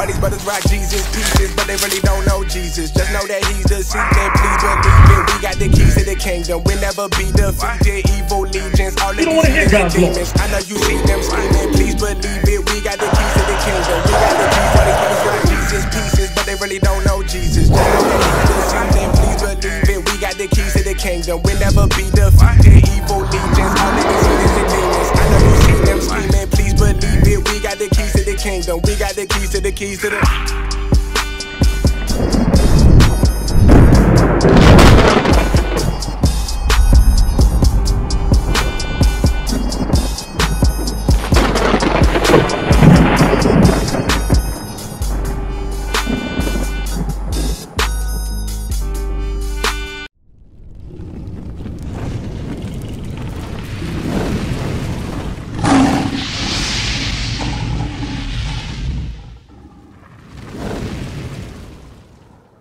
why these brothers rock Jesus pieces, but they really don't know Jesus. Just know that he's the seed, and please believe it. We got the keys to the kingdom. We'll never be defeated. Evil legions, all of these demons. I know you see them scheming. Please believe it. We got the keys to the kingdom. We got the keys. Why these brothers rock Jesus pieces, but they really don't know Jesus. Just know that he's the seed, and please believe it. We got the keys to the kingdom. We'll never be defeated. Evil legions, all of these demons. I know you see them scheming. Please believe it. We got the keys to the kingdom. We got the keys to the keys to the.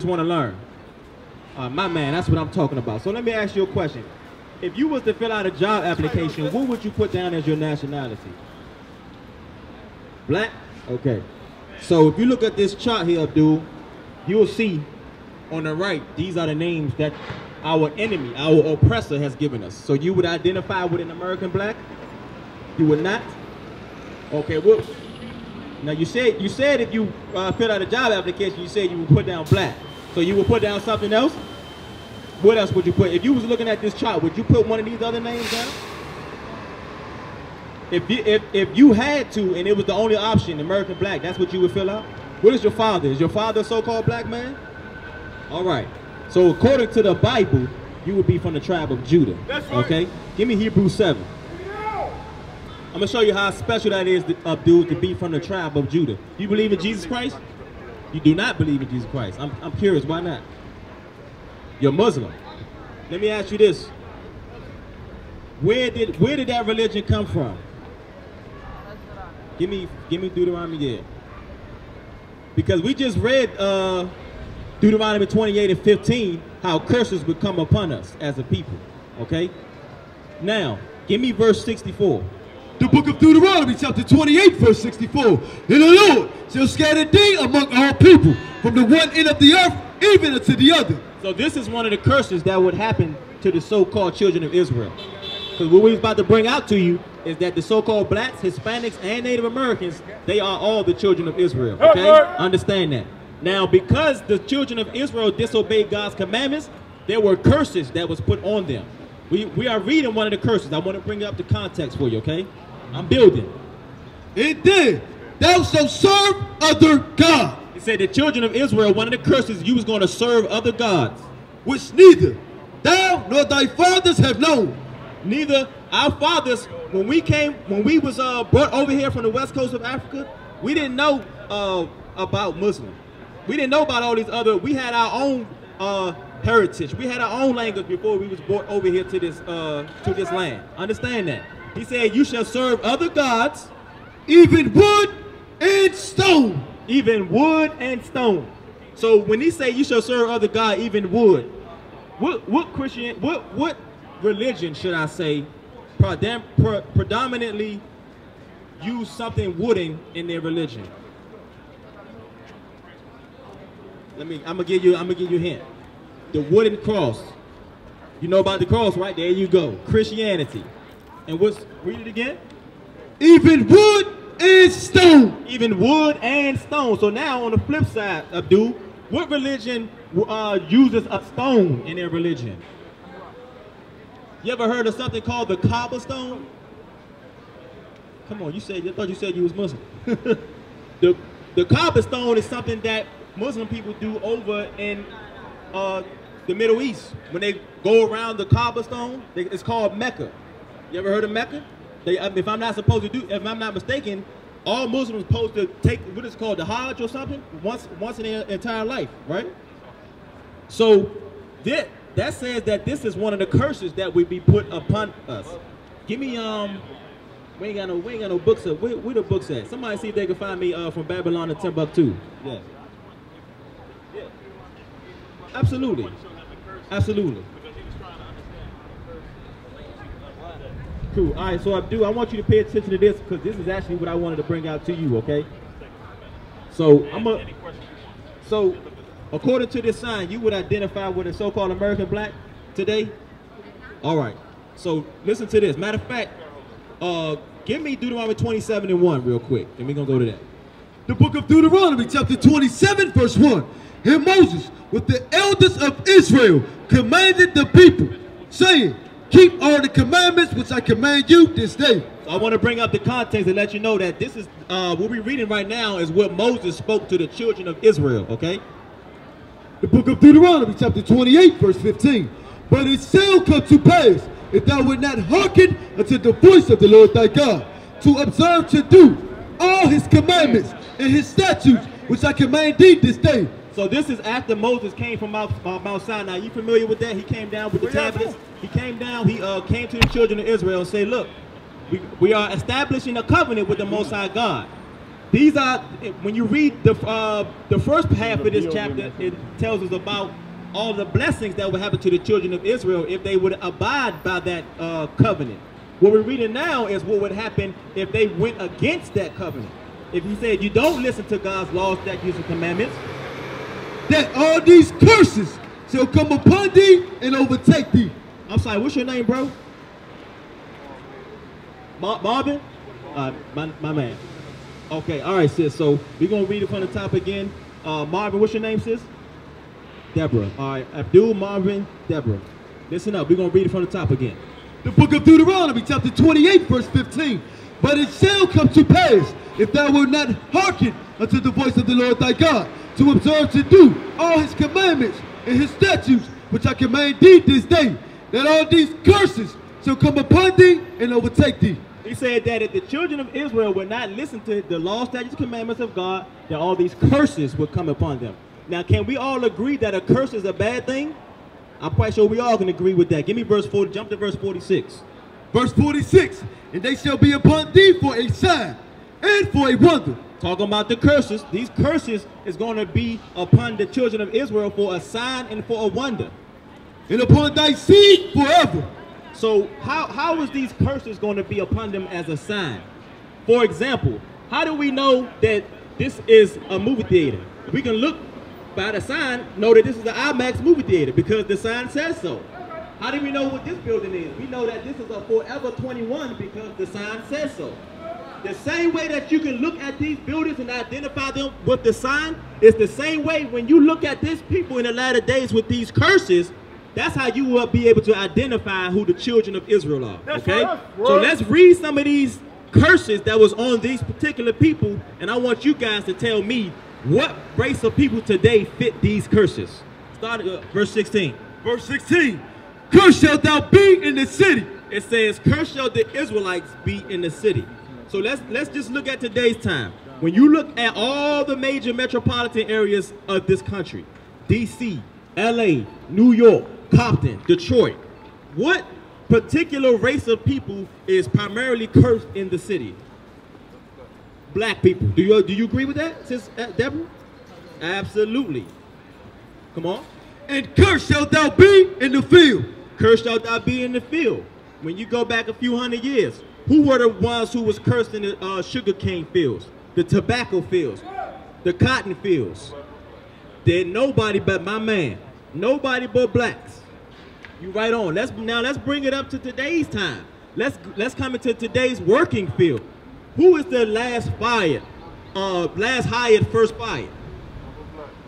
Want to learn. My man, that's what I'm talking about. So let me ask you a question. If you was to fill out a job application, what would you put down as your nationality? Black? Okay. So if you look at this chart here, Abdul, you'll see on the right, these are the names that our enemy, our oppressor has given us. So you would identify with an American black? You would not? Okay, well, now you said if you fill out a job application, you said you would put down black. So you would put down something else? What else would you put? If you was looking at this chart, would you put one of these other names down? If you had to, and it was the only option, American black, that's what you would fill out? What is your father? Is your father a so-called black man? All right. So according to the Bible, you would be from the tribe of Judah. That's right. Okay? Give me Hebrews 7. I'm going to show you how special that is, Abdul, to be from the tribe of Judah. Do you believe in Jesus Christ? You do not believe in Jesus Christ. I'm curious, why not? You're Muslim. Let me ask you this. Where did that religion come from? Give me Deuteronomy there. Because we just read Deuteronomy 28 and 15, how curses would come upon us as a people. Okay? Now, give me verse 64. The book of Deuteronomy, chapter 28, verse 64. And the Lord shall scatter thee among all people, from the one end of the earth even unto the other. So this is one of the curses that would happen to the so-called children of Israel. Because what we're about to bring out to you is that the so-called blacks, Hispanics, and Native Americans, they are all the children of Israel. Okay? Understand that. Now, because the children of Israel disobeyed God's commandments, there were curses that was put on them. We are reading one of the curses. I want to bring up the context for you, okay? I'm building. And then thou shalt serve other gods. It said the children of Israel, one of the curses, you was going to serve other gods, which neither thou nor thy fathers have known. Neither our fathers, when we was brought over here from the west coast of Africa, we didn't know about Muslims. We didn't know about all these other. We had our own heritage. We had our own language before we was brought over here to this land. Understand that? He said, you shall serve other gods, even wood and stone. Even wood and stone. So when he say you shall serve other gods, even wood, what religion should I say predominantly use something wooden in their religion? I'm gonna give you a hint. The wooden cross. You know about the cross, right? There you go. Christianity. And read it again? Even wood and stone. Even wood and stone. So now on the flip side, Abdul, what religion uses a stone in their religion? You ever heard of something called the cobblestone? Come on, I thought you said you was Muslim. The cobblestone is something that Muslim people do over in the Middle East. When they go around the cobblestone, it's called Mecca. You ever heard of Mecca? If I'm not mistaken, all Muslims supposed to take what is called the Hajj or something once in their entire life, right? So that says that this is one of the curses that would be put upon us. Give me we ain't got no books up. Where the books at? Somebody see if they can find me from Babylon to Timbuktu. Yeah. Yeah. Absolutely. Absolutely. Cool. All right, so Abdul, I want you to pay attention to this because this is actually what I wanted to bring out to you, okay? So according to this sign, you would identify with a so-called American black today? All right. So listen to this. Matter of fact, give me Deuteronomy 27:1 real quick, and we're gonna go to that. The book of Deuteronomy, chapter 27, verse 1. And Moses, with the elders of Israel, commanded the people, saying, keep all the commandments which I command you this day. So I want to bring up the context and let you know that this is what we're reading right now is what Moses spoke to the children of Israel, okay? The book of Deuteronomy, chapter 28, verse 15. But it shall come to pass, if thou wilt not hearken unto the voice of the Lord thy God, to observe to do all his commandments and his statutes, which I command thee this day. So this is after Moses came from Mount Sinai. You familiar with that? He came down with the tablets. He came down, he came to the children of Israel and said, look, we are establishing a covenant with the Most High God. These are, when you read the first half of this chapter, it tells us about all the blessings that would happen to the children of Israel if they would abide by that covenant. What we're reading now is what would happen if they went against that covenant. If he said you don't listen to God's laws, statutes, and commandments, that all these curses shall come upon thee and overtake thee. I'm sorry, what's your name, bro? Marvin? My man. Okay, all right, sis. So we're going to read it from the top again. Marvin, what's your name, sis? Deborah. All right, Abdul, Marvin, Deborah. Listen up. We're going to read it from the top again. The book of Deuteronomy, chapter 28, verse 15. But it shall come to pass, if thou wilt not hearken unto the voice of the Lord thy God, to observe to do all his commandments and his statutes, which I command thee this day, that all these curses shall come upon thee and overtake thee. He said that if the children of Israel would not listen to the law, statutes, commandments of God, that all these curses would come upon them. Now, can we all agree that a curse is a bad thing? I'm quite sure we all can agree with that. Give me verse 40, jump to verse 46. Verse 46, and they shall be upon thee for a sign and for a wonder. Talking about the curses, these curses is going to be upon the children of Israel for a sign and for a wonder. And upon thy seed forever. So how is these curses going to be upon them as a sign? For example, how do we know that this is a movie theater? We can look by the sign, know that this is the IMAX movie theater because the sign says so. How do we know what this building is? We know that this is a Forever 21 because the sign says so. The same way that you can look at these buildings and identify them with the sign is the same way when you look at these people in the latter days with these curses, that's how you will be able to identify who the children of Israel are, okay? So let's read some of these curses that was on these particular people, and I want you guys to tell me what race of people today fit these curses. Start at verse 16. Verse 16, cursed shalt thou be in the city. It says, cursed shall the Israelites be in the city. So let's just look at today's time. When you look at all the major metropolitan areas of this country, D.C., L.A., New York, Compton, Detroit, what particular race of people is primarily cursed in the city? Black people. Do you agree with that, Sis Deborah? Absolutely. Come on. And cursed shalt thou be in the field. Cursed shalt thou be in the field. When you go back a few hundred years, who were the ones who was cursed in the sugarcane fields, the tobacco fields, the cotton fields? There's nobody but my man. Nobody but blacks. You right on. Let's bring it up to today's time. Let's come into today's working field. Who is the last fired? Last hired, first fired?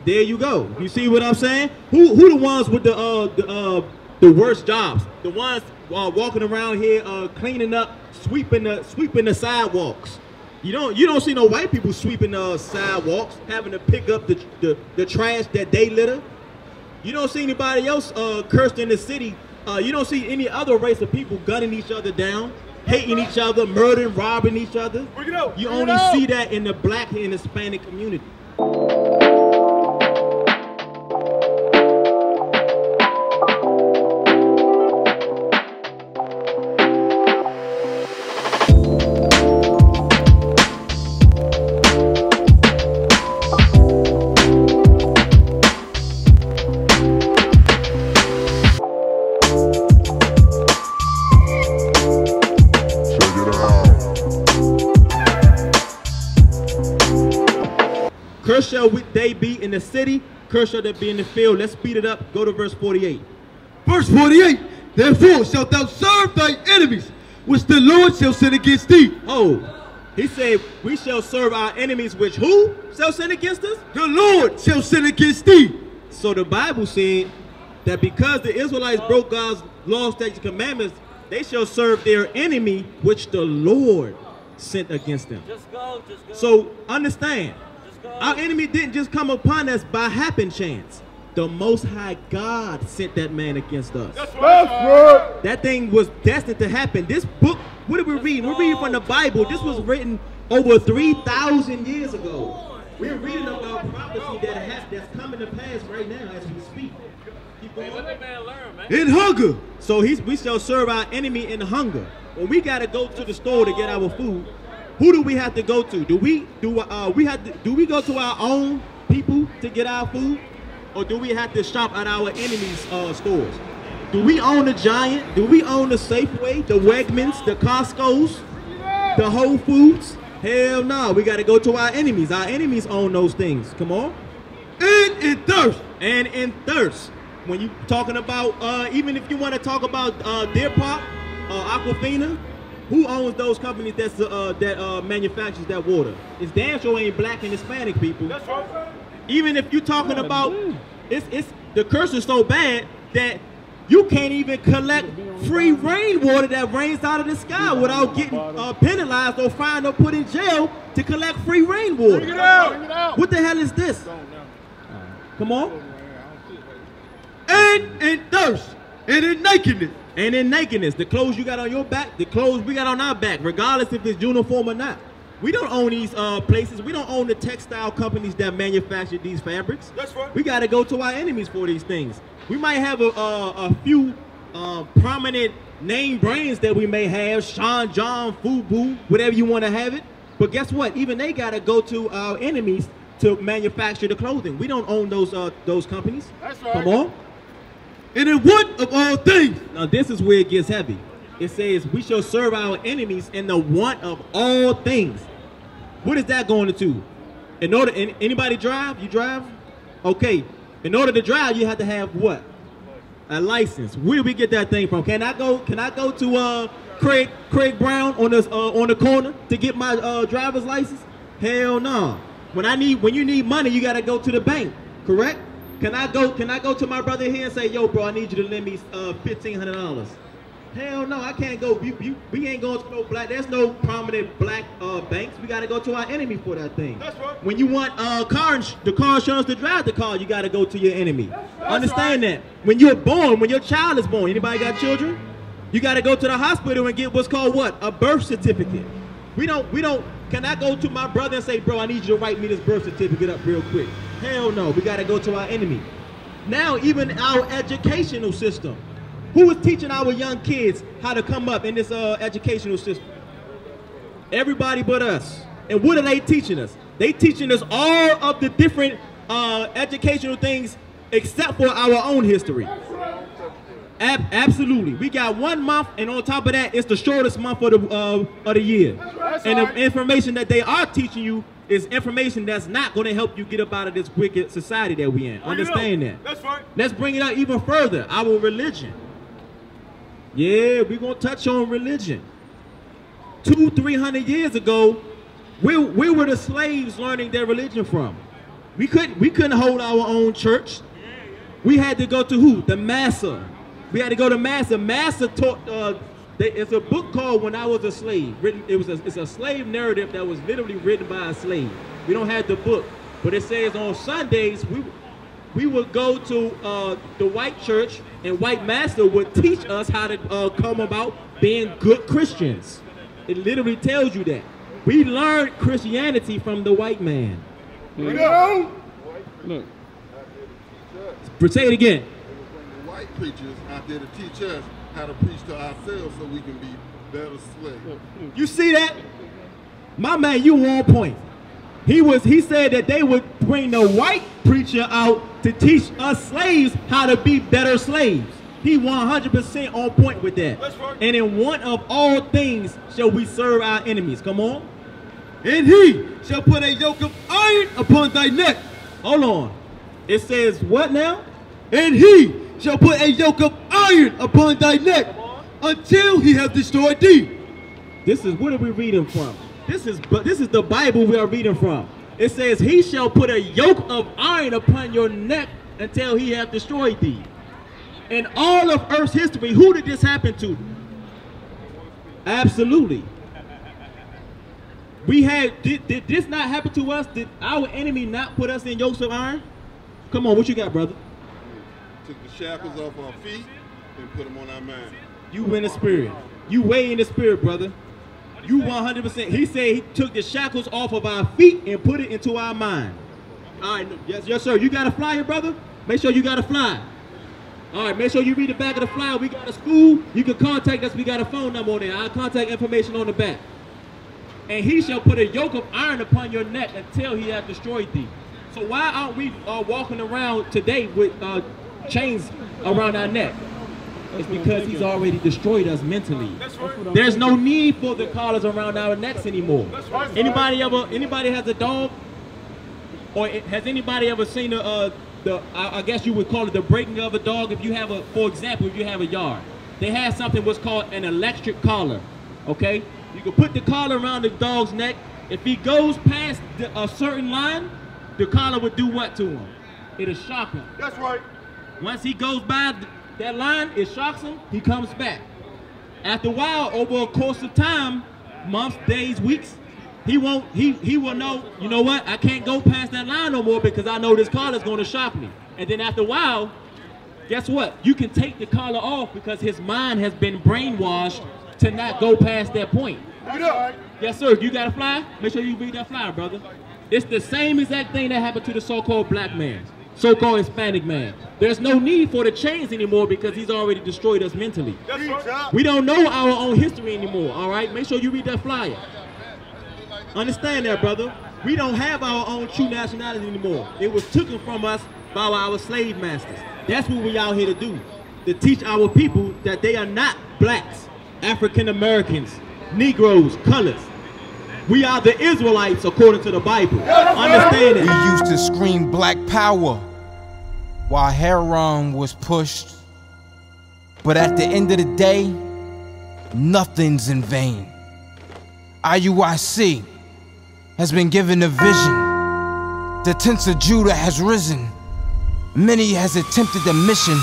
There you go. You see what I'm saying? Who the ones with the worst jobs? The ones walking around here cleaning up, sweeping the sidewalks. You don't see no white people sweeping the sidewalks, having to pick up the trash that they litter. You don't see anybody else cursed in the city. You don't see any other race of people gunning each other down, hating each other, murdering, robbing each other. You only see that in the black and Hispanic community. Cursed shall they be in the city, cursed shall they be in the field. Let's speed it up. Go to verse 48. Verse 48. Therefore shalt thou serve thy enemies, which the Lord shall send against thee. Oh, he said, we shall serve our enemies, which who shall sin against us? The Lord shall sin against thee. So the Bible said that because the Israelites broke God's law, statutes, and commandments, they shall serve their enemy, which the Lord sent against them. Just go. So understand, our enemy didn't just come upon us by happen chance. The Most High God sent that man against us. That's right. That thing was destined to happen. This book, what are we reading? We're reading from the Bible. This was written over 3,000 years ago. We're reading about prophecy that's coming to pass right now as we speak. Keep going. Let that man learn, man. In hunger. So we shall serve our enemy in hunger. When we gotta go to the store to get our food, who do we have to go to? Do we go to our own people to get our food, or do we have to shop at our enemies' stores? Do we own the Giant? Do we own the Safeway, the Wegmans, the Costco's, the Whole Foods? Hell no, we gotta go to our enemies. Our enemies own those things. Come on. And in thirst. And in thirst. When you talking about, even if you want to talk about Deer Park, Aquafina, who owns those companies that manufactures that water? It's damn sure ain't black and Hispanic people. That's right. Even if you're talking about, it's the curse is so bad that you can't even collect free rainwater that rains out of the sky without getting penalized or fined or put in jail to collect free rainwater. Bring it out. What the hell is this? Come on. And in thirst. And in nakedness. And in nakedness. The clothes you got on your back, the clothes we got on our back, regardless if it's uniform or not. We don't own these places. We don't own the textile companies that manufacture these fabrics. That's right. We got to go to our enemies for these things. We might have a few prominent name brands that we may have, Sean, John, Fubu, whatever you want to have it. But guess what? Even they got to go to our enemies to manufacture the clothing. We don't own those companies. That's right. Come on. And in want of all things. Now this is where it gets heavy. It says we shall serve our enemies in the want of all things. What is that going to do? Anybody drive? You drive? Okay. In order to drive, you have to have what? A license. Where do we get that thing from? Can I go to Craig Brown on the corner to get my driver's license? Hell no. When you need money, you gotta go to the bank. Correct? Can I go to my brother here and say, yo, bro, I need you to lend me $1,500? Hell no, I can't go. We ain't going to no black. There's no prominent black banks. We got to go to our enemy for that thing. That's right. When you want the car insurance to drive the car, you got to go to your enemy. Understand that. When you're born, when your child is born, anybody got children? You got to go to the hospital and get what's called what? A birth certificate. We don't. Can I go to my brother and say, bro, I need you to write me this birth certificate up real quick? Hell no. We got to go to our enemy. Now, even our educational system. Who is teaching our young kids how to come up in this educational system? Everybody but us. And what are they teaching us? They teaching us all of the different educational things except for our own history. Absolutely. We got 1 month, and on top of that, it's the shortest month of the year. And the information that they are teaching you is information that's not going to help you get up out of this wicked society that we're in. Understand that. That's right. Let's bring it up even further. Our religion. Yeah, we're going to touch on religion. 200-300 years ago, where were the slaves learning their religion from? We couldn't hold our own church. We had to go to who? The Massa. We had to go to Massa. Massa taught, it's a book called When I Was a Slave. It's a slave narrative that was literally written by a slave. We don't have the book, but it says on Sundays, we would go to the white church, and white master would teach us how to come about being good Christians. It literally tells you that. We learned Christianity from the white man. Look. Say it again. The white preachers out there to teach us how to preach to ourselves so we can be better slaves. You see that? My man, you on point. He said that they would bring the white preacher out to teach us slaves how to be better slaves. He 100% on point with that. That's right. And in one of all things shall we serve our enemies. Come on. And he shall put a yoke of iron upon thy neck. Hold on. It says what now? And he shall put a yoke of iron upon thy neck until he have destroyed thee. This is, what are we reading from? This is the Bible we are reading from. It says, he shall put a yoke of iron upon your neck until he have destroyed thee. In all of Earth's history, who did this happen to? Absolutely. Did this not happen to us? Did our enemy not put us in yokes of iron? Come on, what you got, brother? Took the shackles off our feet and put them on our mind. You in the spirit. You way in the spirit, brother. You 100%. He said he took the shackles off of our feet and put it into our mind. All right, yes, sir. You got a flyer, brother? Make sure you got a flyer. All right, make sure you read the back of the flyer. We got a school. You can contact us. We got a phone number on there. Our contact information on the back. And he shall put a yoke of iron upon your neck until he hath destroyed thee. So why aren't we walking around today with chains around our neck? It's because he's already destroyed us mentally. There's no need for the collars around our necks anymore. Anybody has a dog? Or has anybody ever seen I guess you would call it the breaking of a dog? If you have for example, if you have a yard, they have something what's called an electric collar. Okay? You can put the collar around the dog's neck. If he goes past a certain line, the collar would do what to him? It'll shock him. That's right. Once he goes by that line, it shocks him, he comes back. After a while, over a course of time, months, days, weeks, he will know, you know what, I can't go past that line no more because I know this collar is going to shock me. And then after a while, guess what? You can take the collar off because his mind has been brainwashed to not go past that point. Right. Yes, sir. You got a flyer? Make sure you read that flyer, brother. It's the same exact thing that happened to the so-called black man, so-called Hispanic man. There's no need for the chains anymore because he's already destroyed us mentally. Right. We don't know our own history anymore, all right? Make sure you read that flyer. Understand that, brother. We don't have our own true nationality anymore. It was taken from us by our slave masters. That's what we out here to do, to teach our people that they are not blacks, African Americans, Negroes, colors. We are the Israelites according to the Bible. Understand it. We used to scream black power while heroin was pushed. But at the end of the day, nothing's in vain. IUIC has been given a vision. The tents of Judah has risen. Many has attempted the mission.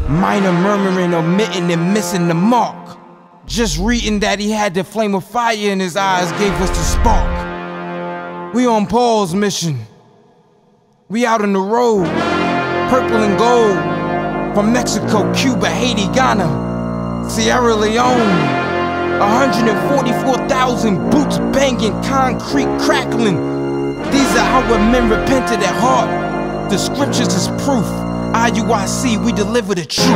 Minor murmuring, omitting, and missing the mark. Just reading that he had the flame of fire in his eyes gave us the spark. We on Paul's mission. We out on the road, purple and gold. From Mexico, Cuba, Haiti, Ghana, Sierra Leone. 144,000 boots banging, concrete crackling. These are our men repented at heart. The scriptures is proof. IUIC, we deliver the truth.